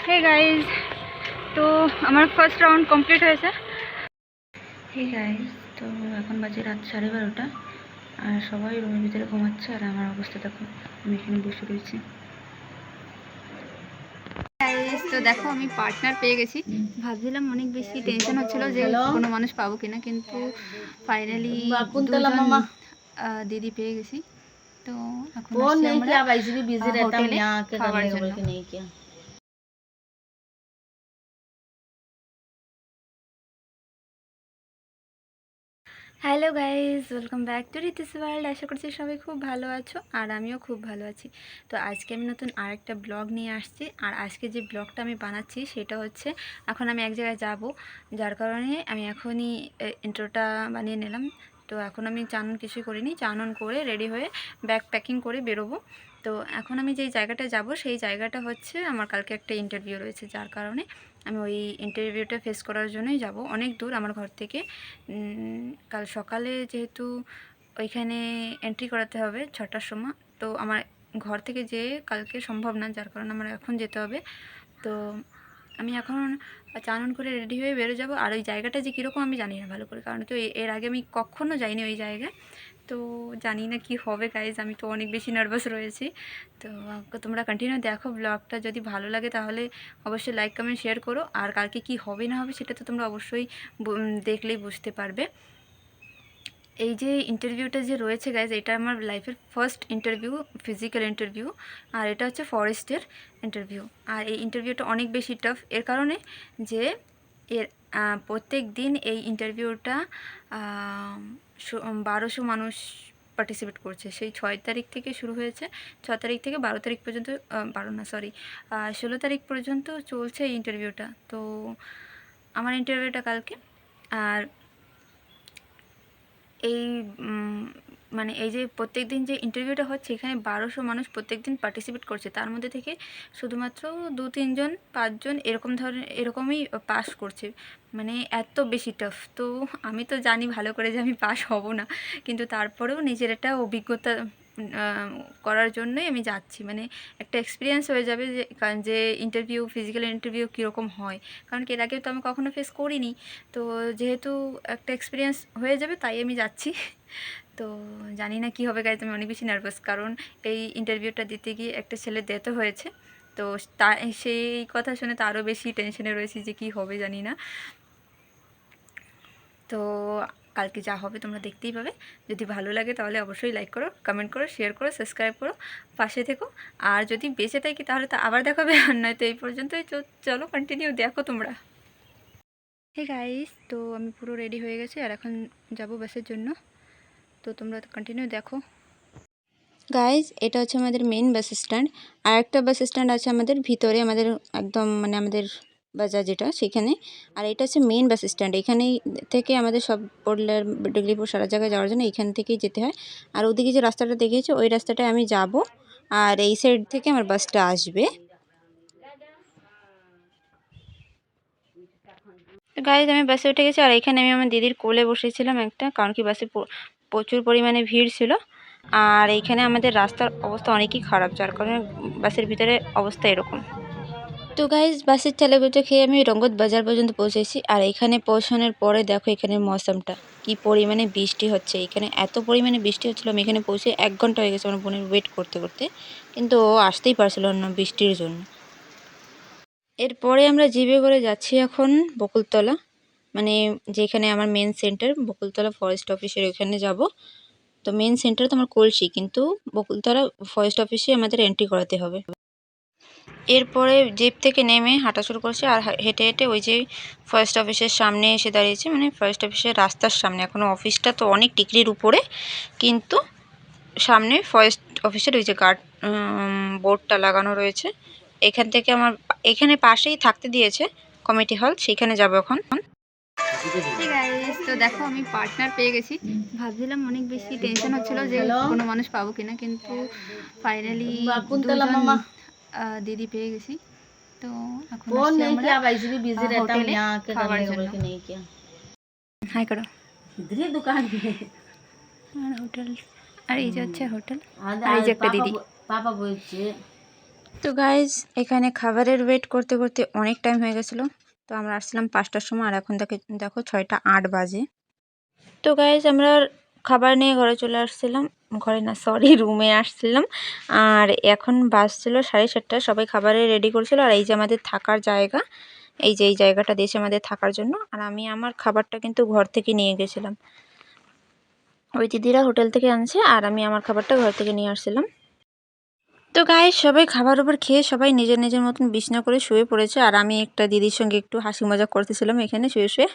Hey guys, তো আমার first round complete হয়েছে। হে গাইজ, তো এখন বাজে রাত 12:30 আর সবাই রুমের ভিতরে ঘুমাচ্ছে আর আমার অবস্থা দেখো, আমি এখানে বসে রয়েছি। তো দেখো আমি পার্টনার পেয়ে গেছি। ভাবছিলাম অনেক বেশি টেনশন হচ্ছিল যে কোনো মানুষ পাবো কিনা, কিন্তু ফাইনালি দিদি পেয়ে গেছি। তো এখন হোটেলে খাবার জন্য। Hello guys, welcome back to Riti's world. আশা করছি সবাই খুব ভালো আছো আর আমিও খুব ভালো আছি। তো আজকে আমি নতুন আরেকটা ব্লগ নিয়ে আসছি। আর আজকে যে ব্লগটা আমি বানাচ্ছি সেটা হচ্ছে, এখন আমি এক জায়গায় যাব, যার কারণে আমি এখনই ইন্ট্রোটা বানিয়ে নিলাম। তো এখন আমি চানন কিছুই করিনি, চানন করে রেডি হয়ে ব্যাগ প্যাকিং করে বেরোবো। তো এখন আমি যেই জায়গাটা যাব সেই জায়গাটা হচ্ছে আমার কালকে একটা ইন্টারভিউ রয়েছে, যার কারণে আমি ওই ইন্টারভিউটা ফেস করার জন্যই যাব। অনেক দূর আমার ঘর থেকে। কাল সকালে যেহেতু ওইখানে এন্ট্রি করাতে হবে 6টার সময়, তো আমার ঘর থেকে যেয়ে কালকে সম্ভব না, যার কারণে আমার এখন যেতে হবে। তো আমি এখন চানন করে রেডি হয়ে বেরো যাব। আর ওই জায়গাটা যে কীরকম আমি জানি না ভালো করে, কারণ কি এর আগে আমি কখনও যাইনি ওই জায়গায়। তো জানি না কি হবে গাইজ, আমি তো অনেক বেশি নার্ভাস রয়েছি। তো তোমরা কন্টিনিউ দেখো ব্লগটা, যদি ভালো লাগে তাহলে অবশ্যই লাইক কমেন্ট শেয়ার করো। আর কালকে কি হবে না হবে সেটা তো তোমরা অবশ্যই দেখলেই বুঝতে পারবে। এই যে ইন্টারভিউটা যে রয়েছে গাইজ, এটা আমার লাইফের ফার্স্ট ইন্টারভিউ, ফিজিক্যাল ইন্টারভিউ। আর এটা হচ্ছে ফরেস্টের ইন্টারভিউ। আর এই ইন্টারভিউটা অনেক বেশি টাফ, এর কারণে যে এর প্রত্যেক দিন এই ইন্টারভিউটা 1200 মানুষ পার্টিসিপেট করছে। সেই 6 তারিখ থেকে শুরু হয়েছে, 6 তারিখ থেকে 12 তারিখ পর্যন্ত, 16 তারিখ পর্যন্ত চলছে এই ইন্টারভিউটা। তো আমার ইন্টারভিউটা কালকে। আর এই মানে এই যে প্রত্যেক দিন যে ইন্টারভিউটা হচ্ছে, এখানে 1200 মানুষ প্রত্যেক দিন পার্টিসিপেট করছে। তার মধ্যে থেকে শুধুমাত্র 2-3 জন 5 জন এরকম ধরনের এরকমই পাস করছে। মানে এত বেশি টাফ। তো আমি তো জানি ভালো করে যে আমি পাস হব না, কিন্তু তারপরেও নিজের একটা অভিজ্ঞতা করার জন্যই আমি যাচ্ছি। মানে একটা এক্সপিরিয়েন্স হয়ে যাবে যে ইন্টারভিউ, ফিজিক্যাল ইন্টারভিউ কীরকম হয়, কারণ কি এর আগে তো আমি কখনো ফেস করিনি। তো যেহেতু একটা এক্সপিরিয়েন্স হয়ে যাবে তাই আমি যাচ্ছি। তো জানি না কী হবে গাইজ, আমি অনেক বেশি নার্ভাস, কারণ এই ইন্টারভিউটা দিতে গিয়ে একটা ছেলে ডেথও হয়েছে। তো সেই কথা শুনে তো আরও বেশি টেনশনে রয়েছি যে কী হবে জানি না। তো কালকে যা হবে তোমরা দেখতেই পাবে। যদি ভালো লাগে তাহলে অবশ্যই লাইক করো, কমেন্ট করো, শেয়ার করো, সাবস্ক্রাইব করো, পাশে থেকো। আর যদি বেঁচে থাকি তাহলে তো আবার দেখাবে, আর নয়তো এই পর্যন্তই। চলো কন্টিনিউ দেখো তোমরা। হে গাইস, তো আমি পুরো রেডি হয়ে গেছি আর এখন যাব বাসের জন্য। তো তোমরা কন্টিনিউ দেখো। গাইজ, এটা হচ্ছে আমাদের মেন বাস স্ট্যান্ড। আর একটা বাস স্ট্যান্ড আছে আমাদের ভিতরে, আমাদের একদম মানে আমাদের বাজার যেটা সেখানে। আর এটা হচ্ছে মেন বাস স্ট্যান্ড। এখানেই থেকে আমাদের সব পড়লার ডিগলিপুর সারা জায়গায় যাওয়ার জন্য এখান থেকেই যেতে হয়। আর ওদিকে যে রাস্তাটা দেখিয়েছে ওই রাস্তাটায় আমি যাব, আর এই সাইড থেকে আমার বাসটা আসবে। গাইজ, আমি বাসে উঠে গেছি আর এখানে আমি আমার দিদির কোলে বসেছিলাম একটা, কারণ কি বাসে প্রচুর পরিমাণে ভিড় ছিল। আর এইখানে আমাদের রাস্তার অবস্থা অনেকই খারাপ, যার কারণে বাসের ভিতরে অবস্থা এরকম। তো গাইজ, বাসের চালাগুলো খেয়ে আমি রঙ্গত বাজার পর্যন্ত পৌঁছেছি। আর এখানে পৌঁছানোর পরে দেখো এখানে মৌসমটা কি পরিমাণে বৃষ্টি হচ্ছে। এখানে এত পরিমাণে বৃষ্টি হচ্ছিল, আমি এখানে পৌঁছে 1 ঘন্টা হয়ে গেছে আমার বোনের ওয়েট করতে করতে, কিন্তু ও আসতেই পারছিল না বৃষ্টির জন্য। এরপরে আমরা জিপে করে যাচ্ছি এখন বকুলতলা, মানে যেখানে আমার মেন সেন্টার বকুলতলা ফরেস্ট অফিসের ওখানে যাব। তো মেন সেন্টার তো আমার কলসি, কিন্তু বকুলতলা ফরেস্ট অফিসে আমাদের এন্ট্রি করাতে হবে। এরপরে জিপ থেকে নেমে হাঁটা শুরু করছি আর হেঁটে হেঁটে ওই যে ফরেস্ট অফিসের সামনে এসে দাঁড়িয়েছি, মানে ফরেস্ট অফিসের রাস্তার সামনে। এখনও অফিসটা তো অনেক টিকরির উপরে, কিন্তু সামনে ফরেস্ট অফিসের ওই যে গার্ড বোর্ডটা লাগানো রয়েছে। এখান থেকে আমার এখানে পাশেই থাকতে দিয়েছে কমিটি হল, সেইখানে যাবো এখন। ঠিক আছে, তো দেখো আমি পার্টনার পেয়ে গেছি। ভাবছিলাম অনেক বেশি টেনশন হচ্ছিল যে কোনো মানুষ পাবো কিনা, কিন্তু ফাইনালি দিদি পেয়ে গেছি। তো এখন আসছি আমরা হোটেলে খাবার জন্য। হাই করো। আর হোটেল, আর এই যে হচ্ছে হোটেল, আর এই যে একটা দিদি। পাপা বলছে তো গাইজ এখানে খাবারের ওয়েট করতে করতে অনেক টাইম হয়ে গেছিলো। তো আমরা আসছিলাম 5টার সময়, আর এখন দেখো 6টা 8 বাজে। তো গাইজ আমরা খাবার নিয়ে ঘরে চলে আসছিলাম, ঘরে না সরি রুমে আসছিলাম। আর এখন বাজছিল 7:30। সবাই খাবারে রেডি করছিল। আর এই যে আমাদের থাকার জায়গা, এই যে এই জায়গাটা দিয়েছে আমাদের থাকার জন্য। আর আমি আমার খাবারটা কিন্তু ঘর থেকে নিয়ে গেছিলাম, ওই দিদিরা হোটেল থেকে আনছে, আর আমি আমার খাবারটা ঘর থেকে নিয়ে আসছিলাম। তো গাইস সবাই খাবার ওপর খেয়ে সবাই নিজের নিজের মতন বিছানা করে শুয়ে পড়েছে। আর আমি একটা দিদির সঙ্গে একটু হাসি মজা করতেছিলাম এখানে শুয়ে শুয়ে।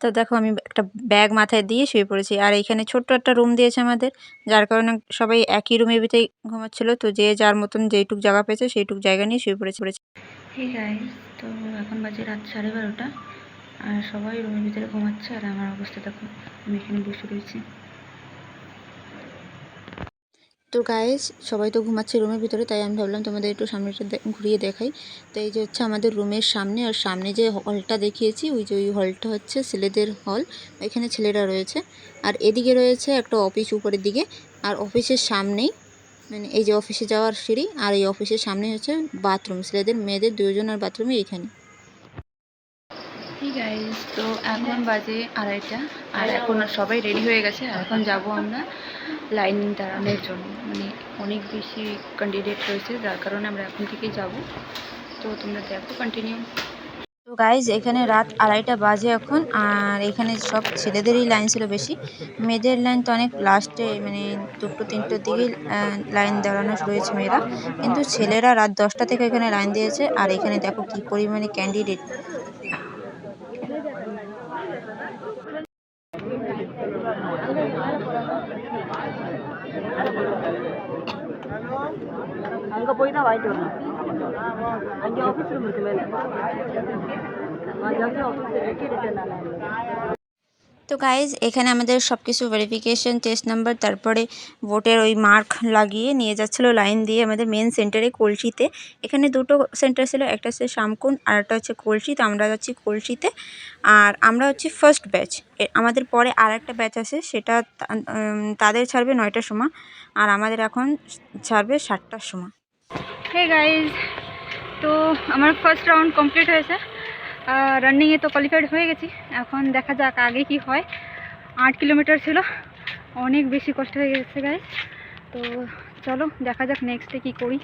তো দেখো আমি একটা ব্যাগ মাথায় দিয়ে শুয়ে পড়েছি। আর এইখানে ছোট্ট একটা রুম দিয়েছে আমাদের, যার কারণে সবাই একই রুমের ভিতরেই ঘুমাচ্ছিল। তো যে যার মতন যেইটুক জায়গা পেয়েছে সেইটুক জায়গা নিয়ে শুয়ে পড়েছে। ঠিক গাইস, তো এখন বাজে রাত 12:30, আর সবাই রুমের ভিতরে ঘুমাচ্ছে। আর আমার অবস্থা দেখো, আমি এখানে বসে রয়েছি। তো গাইস সবাই তো ঘুমাচ্ছে রুমের ভিতরে, তাই আমি ভাবলাম তোমাদের একটু সামনেটা ঘুরিয়ে দেখাই। তো এই যে হচ্ছে আমাদের রুমের সামনে, আর সামনে যে হলটা দেখিয়েছি ওই যে ওই হলটা হচ্ছে ছেলেদের হল, এখানে ছেলেরা রয়েছে। আর এদিকে রয়েছে একটা অফিস উপরের দিকে, আর অফিসের সামনেই মানে এই যে অফিসে যাওয়ার সিঁড়ি, আর এই অফিসের সামনে হচ্ছে বাথরুম, ছেলেদের মেয়েদের দুজনের বাথরুমই এখানে। ঠিক গাইস, তো এখন বাজে 2:30, আর এখন সবাই রেডি হয়ে গেছে। আর এখন যাব আমরা লাইন দাঁড়ানোর জন্য, মানে অনেক বেশি ক্যান্ডিডেট রয়েছে, যার কারণে আমরা এখন থেকেই যাব। তো তোমরা দেখো কন্টিনিউ। তো গাইজ এখানে রাত 2:30 বাজে এখন, আর এখানে সব ছেলেদেরই লাইন ছিল বেশি, মেয়েদের লাইন তো অনেক লাস্টে, মানে 2-3টার দিকে লাইন দাঁড়ানো রয়েছে মেয়েরা। কিন্তু ছেলেরা রাত 10টা থেকে এখানে লাইন দিয়েছে। আর এখানে দেখো কি পরিমাণে ক্যান্ডিডেট। அங்கே போய் தான் வாங்கிட்டு வரணும். அங்கே ஆஃபீஸ் ரூம் இருக்கு மேலே, அங்கே ஆஃபீஸ் இருக்கு ரிட்டர்ன். তো গাইজ এখানে আমাদের সব কিছু ভেরিফিকেশন, টেস্ট নাম্বার, তারপরে ভোটের ওই মার্ক লাগিয়ে নিয়ে যাচ্ছিলো লাইন দিয়ে আমাদের মেন সেন্টারে কলসিতে। এখানে দুটো সেন্টার ছিল, একটা হচ্ছে শামকুন আর একটা হচ্ছে কলসি। তো আমরা যাচ্ছি কলসিতে, আর আমরা হচ্ছে ফার্স্ট ব্যাচ। আমাদের পরে আর একটা ব্যাচ আছে, সেটা তাদের ছাড়বে 9টার সময়, আর আমাদের এখন ছাড়বে 7টার সময়। হে গাইজ, তো আমার ফার্স্ট রাউন্ড কমপ্লিট হয়েছে, রানিংয়ে তো কোয়ালিফাইড হয়ে গেছি। এখন দেখা যাক আগে কি হয়। 8 কিলোমিটার ছিল, অনেক বেশি কষ্ট হয়ে গেছে গাইজ। তো চলো দেখা যাক নেক্সটে কি করি।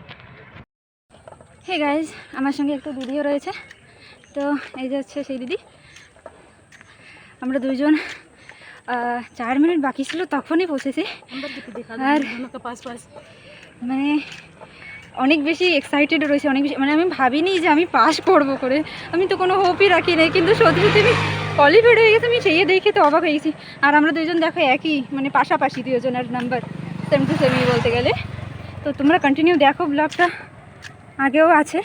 হে গাইজ, আমার সঙ্গে একটু দিদিও রয়েছে। তো এই যে হচ্ছে সেই দিদি। আমরা দুইজন 4 মিনিট বাকি ছিল তখনই পৌঁছেছি। আর মানে অনেক বেশি এক্সাইটেড রয়েছে, অনেক বেশি, মানে আমি ভাবিনি যে আমি পাস করবো করে, আমি তো কোনো হোপই রাখি নাই, কিন্তু সত্যি সত্যি আমি কোয়ালিফাইড হয়ে গেছি। আমি সেই দেখে তো অবাক হয়ে গেছি। আর আমরা দুজন দেখো একই, মানে পাশাপাশি দুজনের নাম্বার সেম টু সেমই বলতে গেলে। তো তোমরা কন্টিনিউ দেখো, ব্লগটা আগেও আছে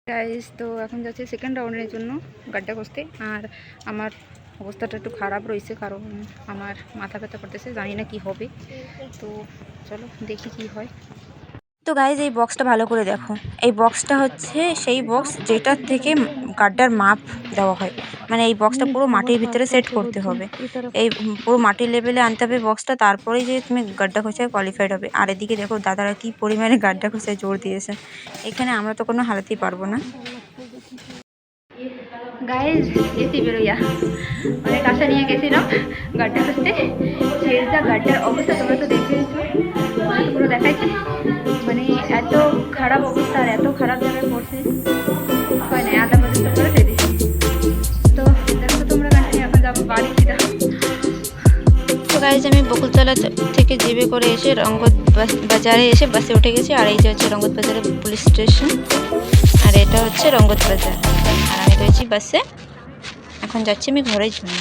গাইজ। তো এখন যাচ্ছে সেকেন্ড রাউন্ডের জন্য গাড্ডা কষতে। আর আমার অবস্থাটা একটু খারাপ রয়েছে, কারণ আমার মাথা ব্যথা করতেছে, জানি না কি হবে। তো চলো দেখি কি হয়। তো গাইজ এই বক্সটা ভালো করে দেখো, এই বক্সটা হচ্ছে সেই বক্স যেটার থেকে গাড্ডার মাপ দেওয়া হয়। মানে এই বক্সটা পুরো মাটির ভিতরে সেট করতে হবে, এই পুরো মাটির লেভেলে আনতে হবে বক্সটা, তারপরেই যে তুমি গাড্ডা খোঁচায় কোয়ালিফাইড হবে। আর এদিকে দেখো দাদারা কি পরিমাণে গাড্ডা খোঁচায় জোর দিয়েছে, এখানে আমরা তো কোনো হালাতেই পারবো না। গাইজ এসি বেরোইয়া অনেক আশা নিয়ে গেছিলাম গাড্ডা খুঁজতে, সেই যা গাড্ডার অবস্থা তোমরা তো দেখেছো, পুরো দেখাইছি। মানে এত খারাপ অবস্থা, আর এত খারাপ জায়গায় পড়ছে, হয় না আধা পর্যন্ত করে ফেলেছি। তো দেখো তোমরা কন্টিনিউ, এখন যাবো বাড়ি সিধা। তো গাইজ আমি বকুলতলা থেকে জিবে করে এসে রঙ্গত বাজারে এসে বাসে উঠে গেছি। আর এই যে হচ্ছে রঙ্গত বাজারে পুলিশ স্টেশন, আর এটা হচ্ছে রঙ্গত বাজার। আর আমি রয়েছি বাসে, এখন যাচ্ছি আমি ঘরের জন্য।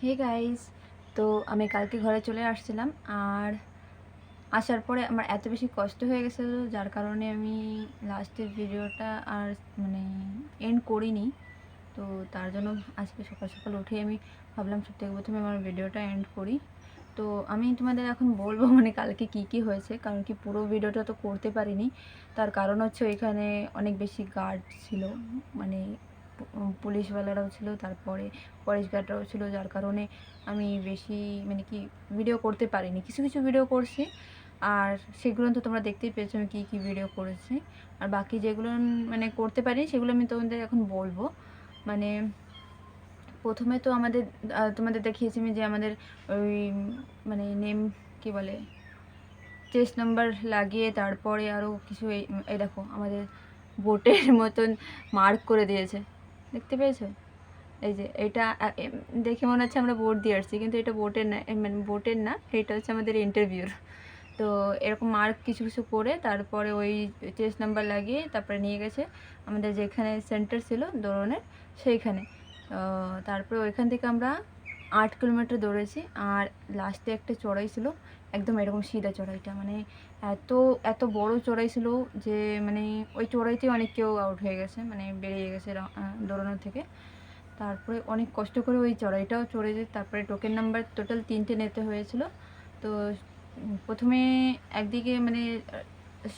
হে গাইজ, তো আমি কালকে ঘরে চলে আসছিলাম, আর আসার পরে আমার এত বেশি কষ্ট হয়ে গেছিলো যার কারণে আমি লাস্টের ভিডিওটা আর মানে এন্ড করিনি। তো তার জন্য আজকে সকাল সকাল উঠে আমি ভাবলাম সবথেকে প্রথমে আমার ভিডিওটা এন্ড করি। তো আমি তোমাদের এখন বলবো মানে কালকে কি হয়েছে, কারণ কি পুরো ভিডিওটা তো করতে পারিনি। তার কারণ হচ্ছে ওইখানে অনেক বেশি গার্ড ছিল, মানে পুলিশওয়ালারাও ছিল, তারপরে ফরেস্ট গার্ডরাও ছিল, যার কারণে আমি বেশি মানে কি ভিডিও করতে পারিনি। কিছু কিছু ভিডিও করছি, আর সেগুলো তো তোমরা দেখতেই পেয়েছো আমি কী ভিডিও করেছি। আর বাকি যেগুলো মানে করতে পারি সেগুলো আমি তোমাদের এখন বলবো। মানে প্রথমে তো আমাদের তোমাদের দেখিয়েছি আমি যে আমাদের ওই মানে নেম কি বলে চেস্ট নাম্বার লাগিয়ে তারপরে আরও কিছু এই দেখো আমাদের বোটের মতন মার্ক করে দিয়েছে, দেখতে পেয়েছো? এই যে এটা দেখে মনে হচ্ছে আমরা বোট দিয়ে আসছি, কিন্তু এটা বোটের না, মানে বোটের না, এটা হচ্ছে আমাদের ইন্টারভিউর। তো এরকম মার্ক কিছু কিছু করে তারপরে ওই চেস্ট নাম্বার লাগিয়ে তারপরে নিয়ে গেছে আমাদের যেখানে সেন্টার ছিল দৌড়নের সেইখানে। তারপরে ওইখান থেকে আমরা 8 কিলোমিটার দৌড়েছি, আর লাস্টে একটা চড়াই ছিল, একদম এরকম সিধা চড়াইটা, মানে এত এত বড় চড়াই ছিল যে মানে ওই চড়াইতে অনেক কেউ আউট হয়ে গেছে, মানে বেরিয়ে গেছে দৌড়ানোর থেকে। তারপরে অনেক কষ্ট করে ওই চড়াইটাও চড়ে যে তারপরে টোকেন নাম্বার টোটাল 3টে নিতে হয়েছিল। তো প্রথমে একদিকে মানে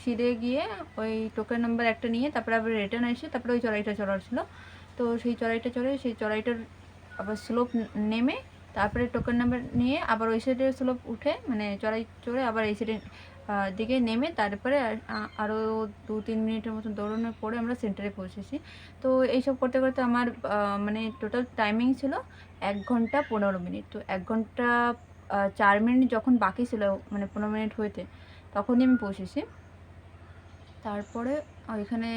সিঁড়ে গিয়ে ওই টোকেন নাম্বার একটা নিয়ে তারপরে আবার রিটার্ন এসে তারপরে ওই চড়াইটা চড়ার ছিল। তো সেই চড়াইটা চড়ে সেই চড়াইটার আবার স্লোপ নেমে তারপরে টোকেন নাম্বার নিয়ে আবার ওই সাইডের স্লোপ উঠে মানে চড়াই চড়ে আবার এই সাইডের দিকে নেমে তারপরে আরও 2-3 মিনিটের মতো দৌড়ানোর পরে আমরা সেন্টারে পৌঁছেছি। তো এইসব করতে করতে আমার মানে টোটাল টাইমিং ছিল 1 ঘন্টা 15 মিনিট। তো 1 ঘন্টা 4 মিনিট যখন বাকি ছিল মানে 15 মিনিট হইতে, তখনই আমি পৌঁছেছি। তারপরে ওইখানে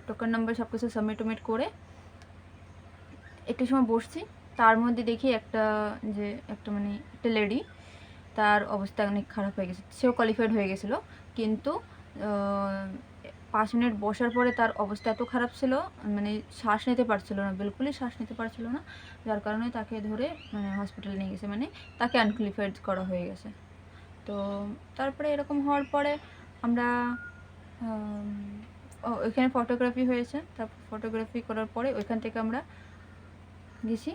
টোকেন নাম্বার সব কিছু সাবমিট করে একটু সময় বসছি। তার মধ্যে দেখি একটা মানে একটা লেডি, তার অবস্থা অনেক খারাপ হয়ে গেছে। সেও কোয়ালিফাইড হয়ে গেছিলো, কিন্তু 5 মিনিট বসার পরে তার অবস্থা এত খারাপ ছিল মানে শ্বাস নিতে পারছিল না, বিলকুলই শ্বাস নিতে পারছিল না, যার কারণে তাকে ধরে মানে হসপিটালে নিয়ে গেছে, মানে তাকে আনকোয়ালিফাইড করা হয়ে গেছে। তো তারপরে এরকম হওয়ার পরে আমরা ওইখানে ফটোগ্রাফি হয়েছে। তারপর ফটোগ্রাফি করার পরে ওইখান থেকে আমরা গেছি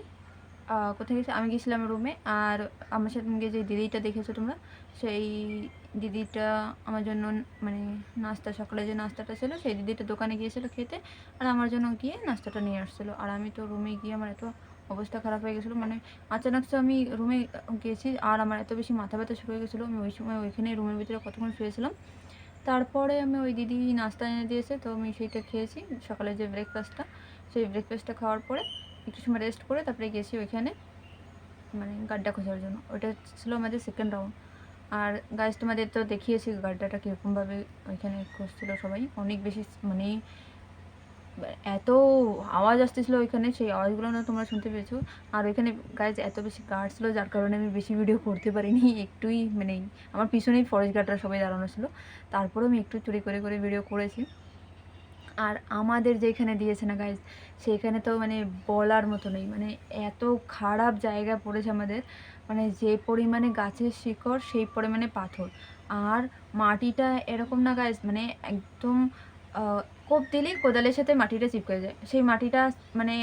কোথায় গেছি, আমি গেছিলাম রুমে। আর আমার সঙ্গে যে দিদিটা দেখেছো তোমরা, সেই দিদিটা আমার জন্য মানে নাস্তা, সকালে যে নাস্তাটা ছিল সেই দিদিটা দোকানে গিয়েছিলো খেতে, আর আমার জন্য গিয়ে নাস্তাটা নিয়ে আসছিলো। আর আমি তো রুমে গিয়ে আমার এত অবস্থা খারাপ হয়ে গেছিলো, মানে আচানক আমি রুমে গিয়েছি আর আমার এত বেশি মাথা ব্যথা শুরু হয়ে গেছিলো। আমি ওই সময় ওইখানে রুমের ভিতরে কতক্ষণ শুয়েছিলাম। তারপরে আমি ওই দিদি নাস্তা এনে দিয়েছে, তো আমি সেইটা খেয়েছি, সকালে যে ব্রেকফাস্টটা, সেই ব্রেকফাস্টটা খাওয়ার পরে একটু সময় রেস্ট করে তারপরে গেছি ওইখানে মানে গাড্ডা খোঁজার জন্য। ওইটা ছিল আমাদের সেকেন্ড রাউন্ড। আর গাইজ তোমাদের তো দেখিয়েছি গাড্ডাটা কীরকমভাবে ওইখানে খুঁজছিল সবাই, অনেক বেশি মানে এত আওয়াজ আসতেছিলো ওইখানে, সেই আওয়াজগুলো না তোমরা শুনতে পেয়েছো। আর ওইখানে গাইজ এত বেশি গার্ড ছিল যার কারণে আমি বেশি ভিডিও করতে পারিনি, একটুই মানে আমার পিছনেই ফরেস্ট গার্ডরা সবাই দাঁড়ানো ছিল, তারপরেও আমি একটু চুরি করে করে ভিডিও করেছি। আর আমাদের যেখানে দিয়েছে না গাইজ, সেইখানে তো মানে বলার মতো নেই, মানে এত খারাপ জায়গা পড়েছে আমাদের, মানে যে পরিমাণে গাছের শিকড় সেই পরিমাণে পাথর। আর মাটিটা এরকম না গাইজ, মানে একদম কোপ দিলেই কোদালের সাথে মাটিটা চিপকে যায়, সেই মাটিটা মানে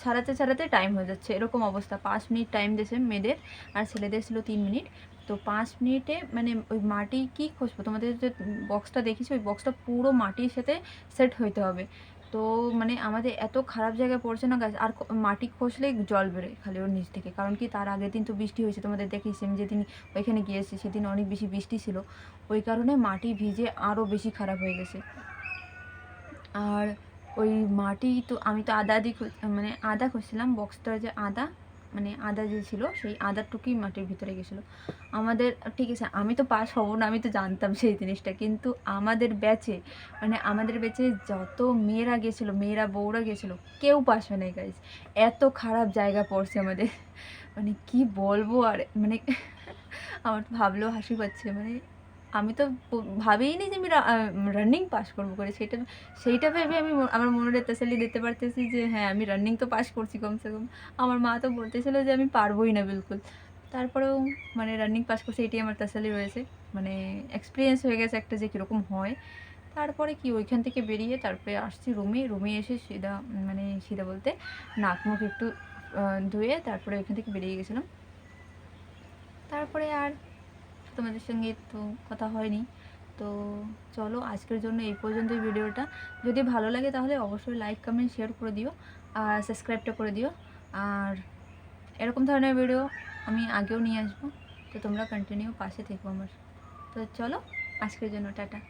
ছাড়াতে টাইম হয়ে যাচ্ছে, এরকম অবস্থা। 5 মিনিট টাইম দিয়েছে মেয়েদের, আর ছেলেদের ছিল 3 মিনিট। তো 5 মিনিটে মানে ওই মাটি কী খুঁজবো, তোমাদের যে বক্সটা দেখিস ওই বক্সটা পুরো মাটির সাথে সেট হইতে হবে। তো মানে আমাদের এত খারাপ জায়গায় পড়ছে না গাছ, আর মাটি খসলেই জল বেরোয় খালি ওর নিচ থেকে, কারণ কি তার আগের দিন তো বৃষ্টি হয়েছে, তোমাদের দেখিয়েছি আমি যেদিন ওইখানে গিয়েছি সেদিন অনেক বেশি বৃষ্টি ছিল, ওই কারণে মাটি ভিজে আরও বেশি খারাপ হয়ে গেছে। আর ওই মাটি তো আমি তো মানে আদা খুঁজছিলাম, বক্সটার যে আদা মানে আদা যে ছিল সেই আদারটুকুই মাটির ভিতরে গেছিলো আমাদের। ঠিক আছে, আমি তো পাস হব না, আমি তো জানতাম সেই জিনিসটা, কিন্তু আমাদের ব্যাচে মানে আমাদের ব্যাচে যত মেয়েরা গেছিলো, মেয়েরা বউরা গেছিলো, কেউ পাস হয় নাই গাইজ, এত খারাপ জায়গা পড়ছে আমাদের, মানে কি বলবো। আর মানে আমার তো ভাবলেও হাসি পাচ্ছে, মানে আমি তো ভাবিনি যে আমি রানিং পাস করবো করে, সেইটা ভেবে আমি আমার মনের তেসাল্লি দিতে পারতেছি যে হ্যাঁ আমি রানিং তো পাস করছি কমসে কম। আমার মা তো বলতেছিল যে আমি পারবোই না বিলকুল, তারপরেও মানে রানিং পাস করছি, এটাই আমার তেসাল্লি রয়েছে। মানে এক্সপিরিয়েন্স হয়ে গেছে একটা যে কীরকম হয়। তারপরে কি ওইখান থেকে বেরিয়ে তারপরে আসছি রুমে এসে সিধা মানে সিধা বলতে নাক মুখ একটু ধুয়ে তারপরে ওইখান থেকে বেরিয়ে গেছিলাম। তারপরে আর তোমাদের সঙ্গে তো কথা হয়নি। তো চলো আজকের জন্য এই পর্যন্তই ভিডিওটা। যদি ভালো লাগে তাহলে অবশ্যই লাইক কমেন্ট শেয়ার করে দিও আর সাবস্ক্রাইবটা করে দিও। আর এরকম ধরনের ভিডিও আমি আগেও নিয়ে আসবো, তো তোমরা কন্টিনিউ পাশে থেকো আমার। তো চলো আজকের জন্য টাটা।